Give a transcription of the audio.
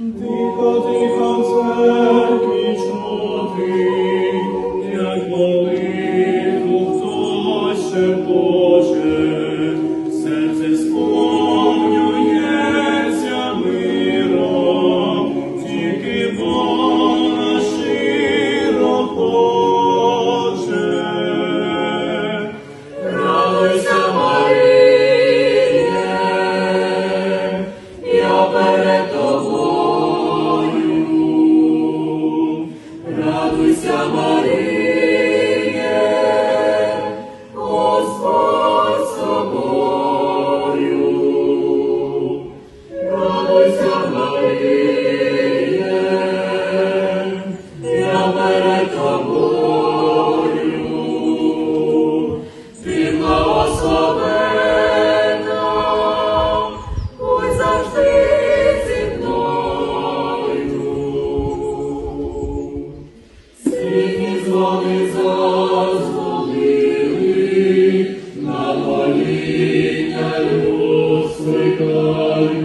Тихо, тихо, в церкві чути, як молитву хтось шепоче, серце сповнюється миром, тільки Бога щиро хоче. Радуйся, Маріє, я перед тобою. Радуйся, Маріє, Господь з тобою. Радуйся, Маріє, я перед тобою. Ти благословена, будь завжди зі мною. Світлі дзвони зазвонили, на моління люд скликають.